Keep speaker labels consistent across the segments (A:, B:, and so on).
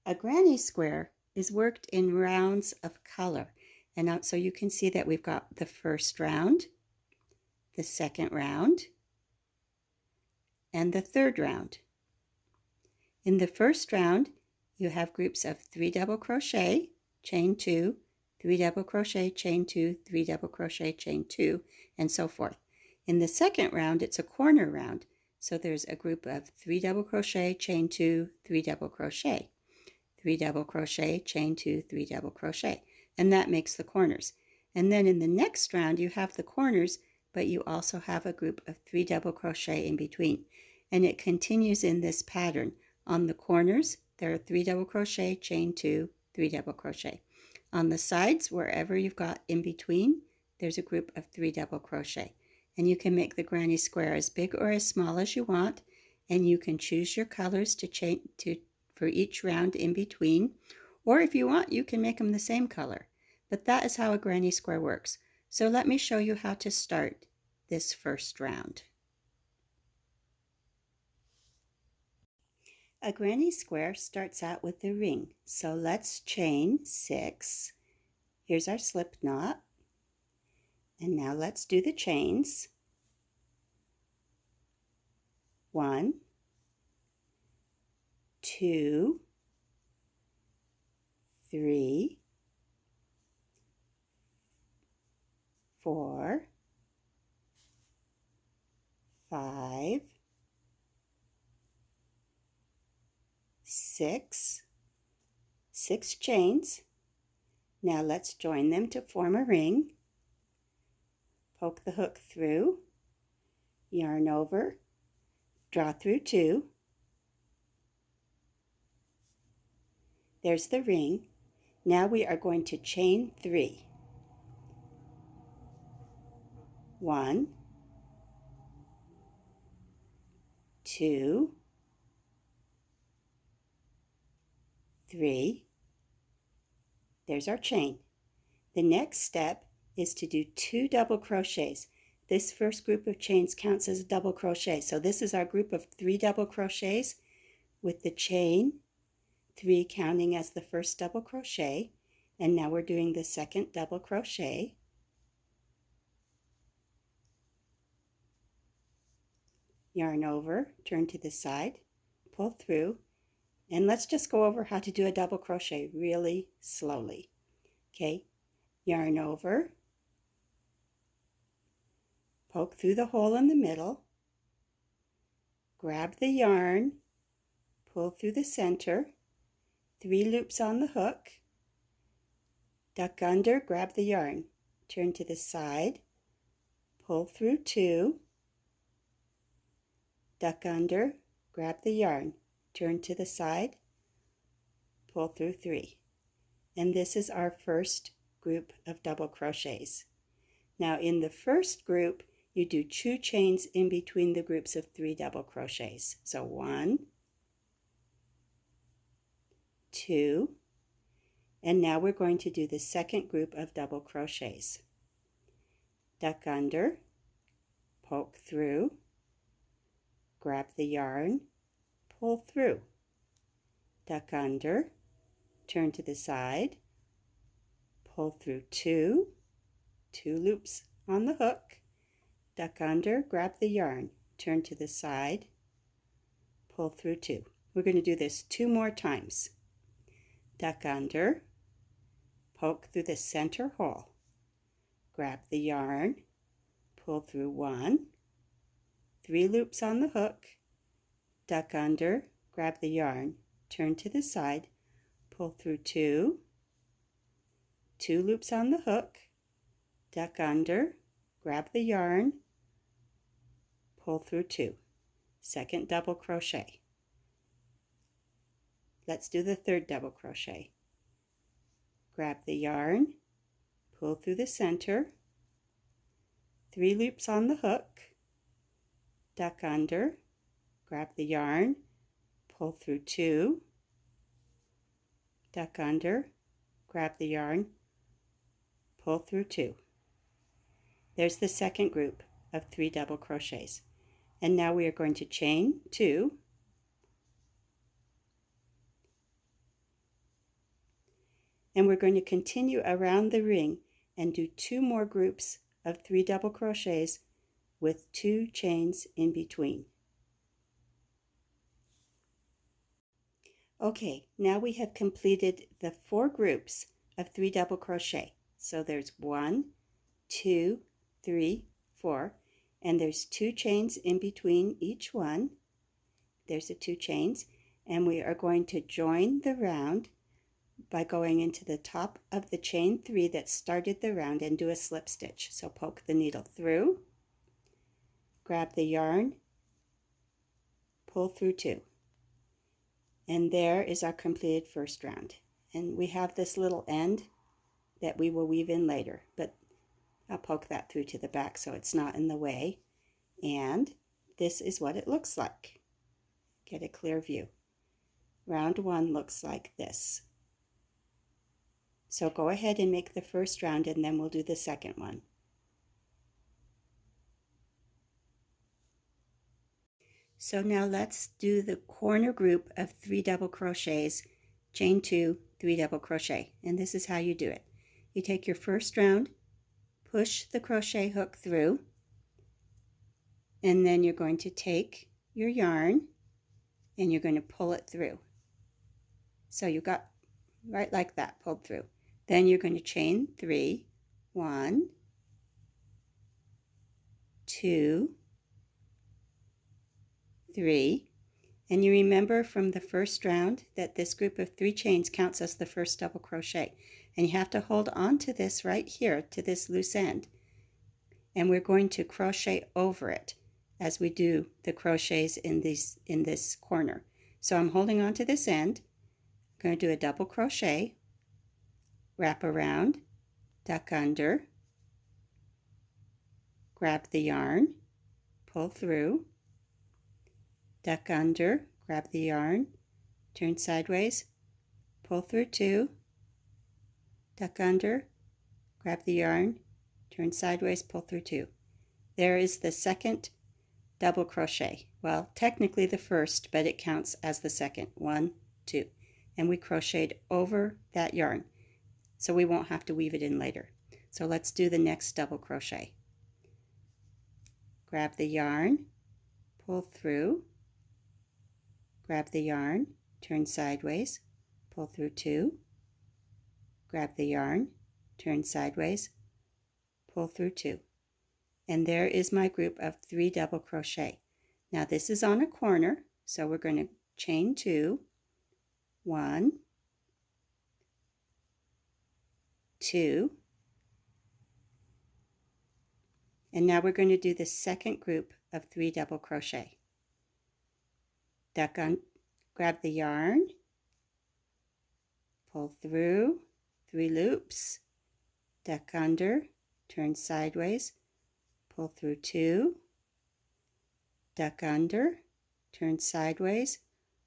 A: A granny square is worked in rounds of color. And so you can see that we've got the first round, the second round, and the third round. In the first round, you have groups of 3 double crochet, chain 2, 3 double crochet, chain 2, 3 double crochet, chain 2, and so forth. In the second round, it's a corner round. So there's a group of 3 double crochet, chain 2, 3 double crochet, 3 double crochet, chain 2, 3 double crochet, and that makes the corners. And then in the next round, you have the corners, but you also have a group of 3 double crochet in between. And it continues in this pattern. On the corners, there are 3 double crochet, chain 2, 3 double crochet. On the sides, wherever you've got in between, there's a group of 3 double crochet. And you can make the granny square as big or as small as you want, and you can choose your colors for each round in between, or if you want, you can make them the same color. But that is how a granny square works. So let me show you how to start this first round. A granny square starts out with the ring. So let's chain 6. Here's our slip knot. And now let's do the chains. 1, 2, 3, 4, 5, 6 chains. Now let's join them to form a ring. Poke the hook through, yarn over, draw through 2. There's the ring. Now we are going to chain 3. 1, 2, 3. There's our chain. The next step is to do 2 double crochets. This first group of chains counts as a double crochet. So this is our group of 3 double crochets with the chain, 3 counting as the first double crochet. And now we're doing the second double crochet. Yarn over, turn to the side, pull through, and let's just go over how to do a double crochet really slowly. Okay, yarn over, poke through the hole in the middle, grab the yarn, pull through the center, 3 loops on the hook, duck under, grab the yarn, turn to the side, pull through 2, duck under, grab the yarn, turn to the side, pull through 3. And this is our first group of double crochets. Now in the first group, you do 2 chains in between the groups of 3 double crochets. So 1, 2, and now we're going to do the second group of double crochets. Duck under, poke through, grab the yarn, pull through, duck under, turn to the side, pull through 2 loops on the hook, duck under, grab the yarn, turn to the side, pull through 2. We're going to do this 2 more times. Duck under, poke through the center hole, grab the yarn, pull through 1, 3 loops on the hook, duck under, grab the yarn, turn to the side, pull through 2 loops on the hook, duck under, grab the yarn, pull through 2. Second double crochet. Let's do the third double crochet. Grab the yarn, pull through the center, 3 loops on the hook, duck under, grab the yarn, pull through 2, duck under, grab the yarn, pull through 2. There's the second group of 3 double crochets. And now we are going to chain 2, And we're going to continue around the ring and do 2 more groups of 3 double crochets with 2 chains in between. Okay, now we have completed the 4 groups of 3 double crochet. So there's 1, 2, 3, 4, and there's 2 chains in between each one. There's the 2 chains, and we are going to join the round by going into the top of the chain 3 that started the round and do a slip stitch. So poke the needle through, grab the yarn, pull through 2. And there is our completed first round. And we have this little end that we will weave in later, but I'll poke that through to the back so it's not in the way. And this is what it looks like. Get a clear view. Round 1 looks like this. So go ahead and make the first round and then we'll do the second one. So now let's do the corner group of 3 double crochets, chain 2, 3 double crochet. And this is how you do it. You take your first round, push the crochet hook through, and then you're going to take your yarn and you're going to pull it through. So you got right like that, pulled through. Then you're going to chain 3, 1, 2, 3, and you remember from the first round that this group of 3 chains counts as the first double crochet, and you have to hold on to this right here, to this loose end, and we're going to crochet over it as we do the crochets in this corner. So I'm holding on to this end, I'm going to do a double crochet, wrap around, duck under, grab the yarn, pull through, duck under, grab the yarn, turn sideways, pull through 2, duck under, grab the yarn, turn sideways, pull through 2. There is the second double crochet. Well, technically the first, but it counts as the second. 1, 2. And we crocheted over that yarn, so we won't have to weave it in later. So let's do the next double crochet. Grab the yarn, pull through, grab the yarn, turn sideways, pull through 2, grab the yarn, turn sideways, pull through 2. And there is my group of 3 double crochet. Now this is on a corner, so we're going to chain 2, 1, 2, and now we're going to do the second group of 3 double crochet. Duck on, grab the yarn, pull through 3 loops, duck under, turn sideways, pull through 2, duck under, turn sideways,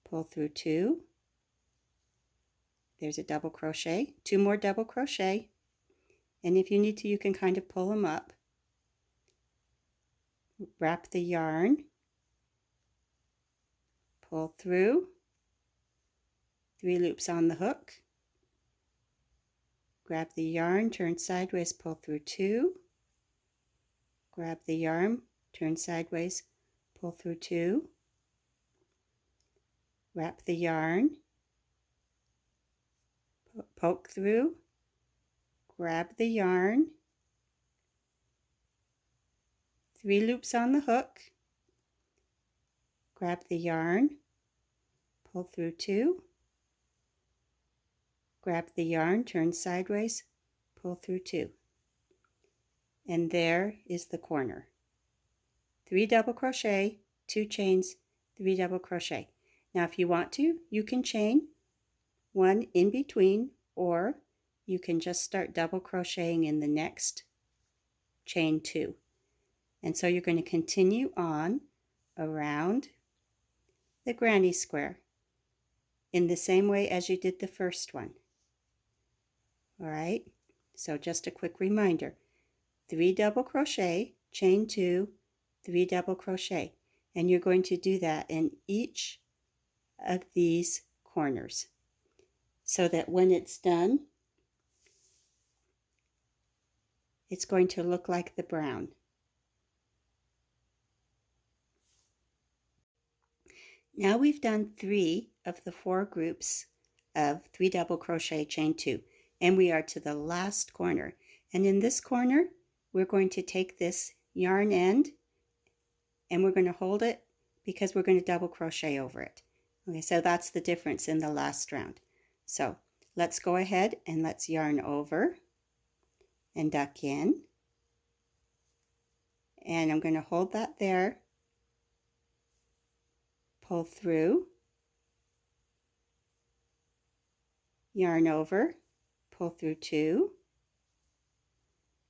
A: pull through 2. There's a double crochet, 2 more double crochet, and if you need to, you can kind of pull them up. Wrap the yarn, pull through, 3 loops on the hook, grab the yarn, turn sideways, pull through 2, grab the yarn, turn sideways, pull through 2, wrap the yarn, poke through, grab the yarn, 3 loops on the hook, grab the yarn, pull through 2, grab the yarn, turn sideways, pull through 2. And there is the corner. 3 double crochet, 2 chains, 3 double crochet. Now if you want to, you can chain 1 in between, or you can just start double crocheting in the next chain 2. And so you're going to continue on around the granny square in the same way as you did the first one. All right, so just a quick reminder, 3 double crochet, chain 2, 3 double crochet, and you're going to do that in each of these corners so that when it's done, it's going to look like the brown. Now we've done 3 of the 4 groups of 3 double crochet, chain 2, and we are to the last corner. And in this corner, we're going to take this yarn end and we're going to hold it because we're going to double crochet over it. Okay, so that's the difference in the last round. So let's go ahead and let's yarn over and duck in. And I'm going to hold that there, pull through, yarn over, pull through 2,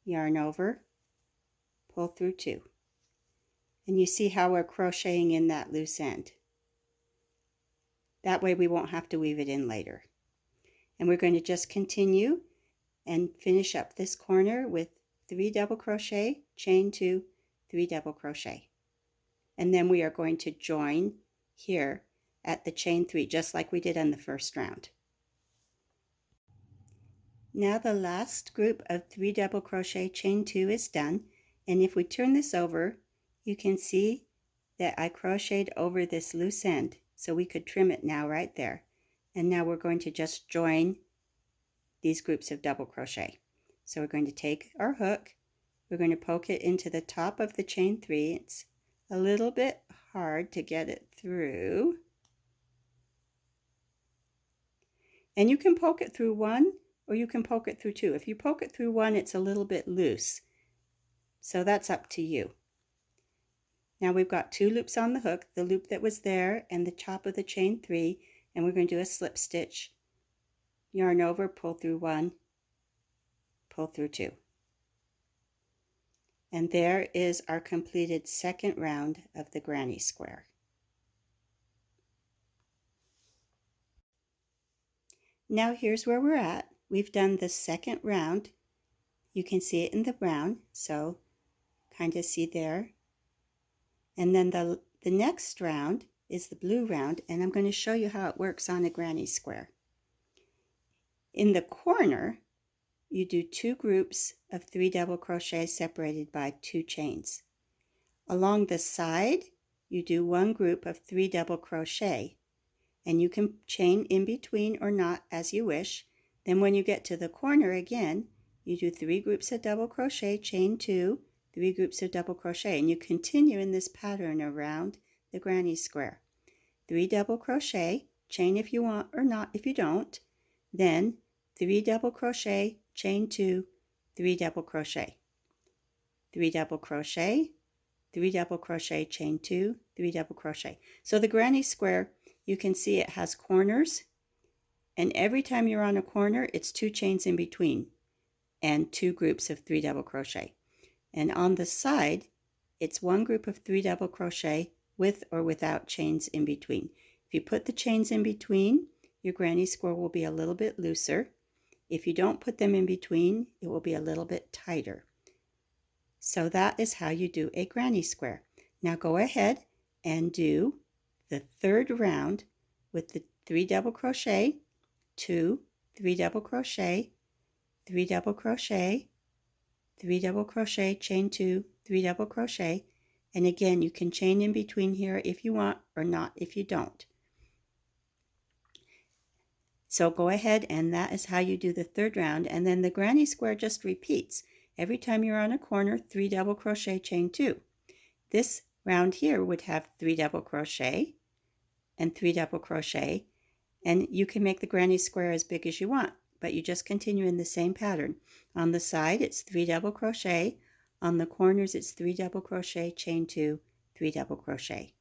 A: yarn over, pull through 2. And you see how we're crocheting in that loose end. That way we won't have to weave it in later. And we're going to just continue and finish up this corner with 3 double crochet, chain 2, 3 double crochet. And then we are going to join here at the chain 3, just like we did on the first round. Now the last group of 3 double crochet, chain 2 is done. And if we turn this over, you can see that I crocheted over this loose end, so we could trim it now right there. And now we're going to just join these groups of double crochet. So we're going to take our hook, we're going to poke it into the top of the chain 3. It's a little bit hard to get it through. And you can poke it through 1 or you can poke it through 2. If you poke it through 1, it's a little bit loose. So that's up to you. Now we've got 2 loops on the hook, the loop that was there and the top of the chain 3, and we're going to do a slip stitch, yarn over, pull through 1, pull through 2. And there is our completed second round of the granny square. Now here's where we're at. We've done the second round. You can see it in the brown, so kind of see there. And then the next round is the blue round, and I'm going to show you how it works on a granny square. In the corner, you do 2 groups of 3 double crochet separated by 2 chains. Along the side, you do 1 group of 3 double crochet, and you can chain in between or not as you wish. Then when you get to the corner again, you do 3 groups of double crochet, chain 2, 3 groups of double crochet, and you continue in this pattern around the granny square. 3 double crochet, chain if you want or not if you don't, then 3 double crochet, chain 2, 3 double crochet, 3 double crochet, 3 double crochet, chain 2, 3 double crochet. So the granny square, you can see it has corners, and every time you're on a corner, it's 2 chains in between and 2 groups of 3 double crochet. And on the side, it's 1 group of 3 double crochet with or without chains in between. If you put the chains in between, your granny square will be a little bit looser. If you don't put them in between, it will be a little bit tighter. So that is how you do a granny square. Now go ahead and do the third round with the 3 double crochet, 2, 3 double crochet, 3 double crochet, 3 double crochet, chain 2, 3 double crochet, and again you can chain in between here if you want or not if you don't. So go ahead, and that is how you do the third round, and then the granny square just repeats. Every time you're on a corner, 3 double crochet, chain 2. This round here would have 3 double crochet and 3 double crochet, and you can make the granny square as big as you want, but you just continue in the same pattern. On the side, it's 3 double crochet. On the corners, it's 3 double crochet, chain 2, 3 double crochet.